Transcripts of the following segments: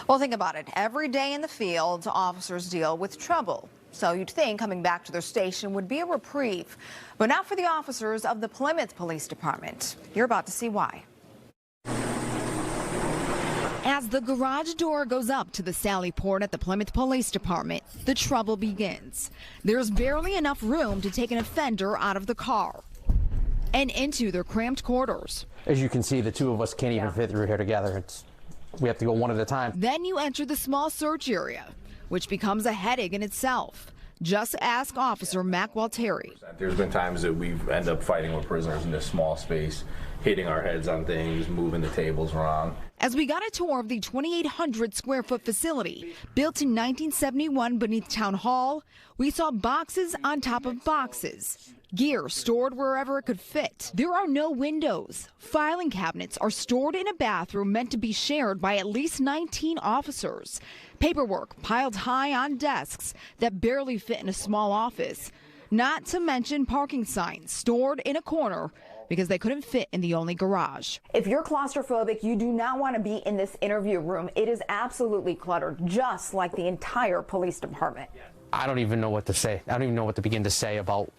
Well, think about it. Every day in the field, officers deal with trouble. So you'd think coming back to their station would be a reprieve. But not for the officers of the Plymouth Police Department. You're about to see why. As the garage door goes up to the Sally Port at the Plymouth Police Department, the trouble begins. There's barely enough room to take an offender out of the car and into their cramped quarters. As you can see, the two of us can't even fit through here together. We have to go one at a time. Then you enter the small search area, which becomes a headache in itself. Just ask Officer Mac Walteri. There's been times that we've ended up fighting with prisoners in this small space, hitting our heads on things, moving the tables around. As we got a tour of the 2,800 square foot facility, built in 1971 beneath Town Hall, we saw boxes on top of boxes. Gear stored wherever it could fit. There are no windows. Filing cabinets are stored in a bathroom meant to be shared by at least 19 officers. Paperwork piled high on desks that barely fit in a small office. Not to mention parking signs stored in a corner because they couldn't fit in the only garage. If you're claustrophobic, you do not want to be in this interview room. It is absolutely cluttered, just like the entire police department. I don't even know what to say. I don't even know what to begin to say about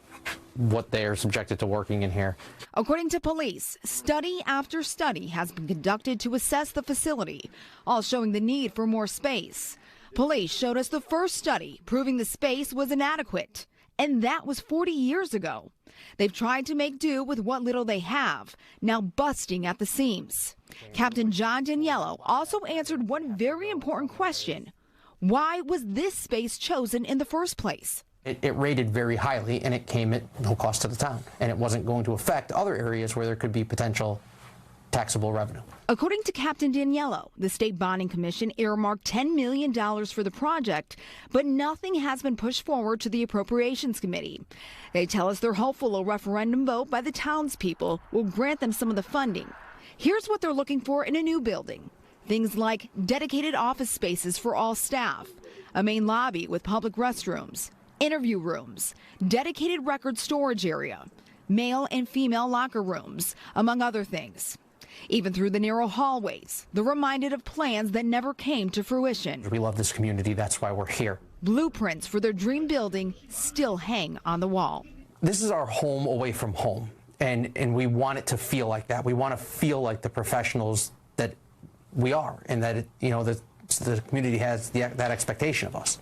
what they are subjected to working in here. According to police, study after study has been conducted to assess the facility, all showing the need for more space. Police showed us the first study proving the space was inadequate, and that was 40 years ago. They've tried to make do with what little they have, now busting at the seams. Captain John Daniello also answered one very important question. Why was this space chosen in the first place? It rated very highly, and it came at no cost to the town, and it wasn't going to affect other areas where there could be potential taxable revenue. According to Captain Daniello, the State Bonding Commission earmarked $10 million for the project, but nothing has been pushed forward to the Appropriations Committee. They tell us they're hopeful a referendum vote by the townspeople will grant them some of the funding. Here's what they're looking for in a new building. Things like dedicated office spaces for all staff, a main lobby with public restrooms, interview rooms, dedicated record storage area, male and female locker rooms, among other things. Even through the narrow hallways, they're reminded of plans that never came to fruition. We love this community. That's why we're here. Blueprints for their dream building still hang on the wall. This is our home away from home, and we want it to feel like that. We want to feel like the professionals that we are, and that the community has that expectation of us.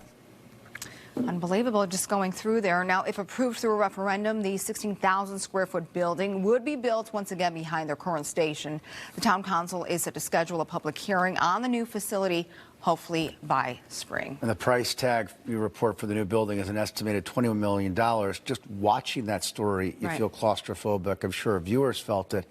Unbelievable just going through there. Now, if approved through a referendum, the 16,000 square foot building would be built once again behind their current station. The town council is set to schedule a public hearing on the new facility, hopefully by spring. And the price tag you report for the new building is an estimated $21 million. Just watching that story, you feel claustrophobic. I'm sure viewers felt it.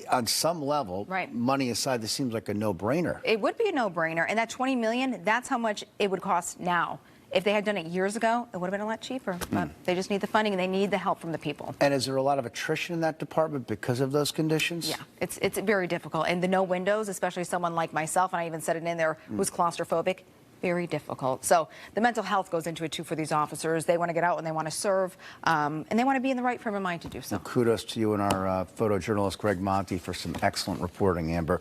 On some level, money aside, this seems like a no-brainer. It would be a no-brainer, and that $20 million, that's how much it would cost now. If they had done it years ago, it would have been a lot cheaper. But they just need the funding, and they need the help from the people. And is there a lot of attrition in that department because of those conditions? Yeah, it's very difficult. And the no windows, especially someone like myself, and I even said it in there, who's claustrophobic, very difficult. So the mental health goes into it, too, for these officers. They want to get out and they want to serve, and they want to be in the right frame of mind to do so. Well, kudos to you and our photojournalist, Greg Monty, for some excellent reporting, Amber.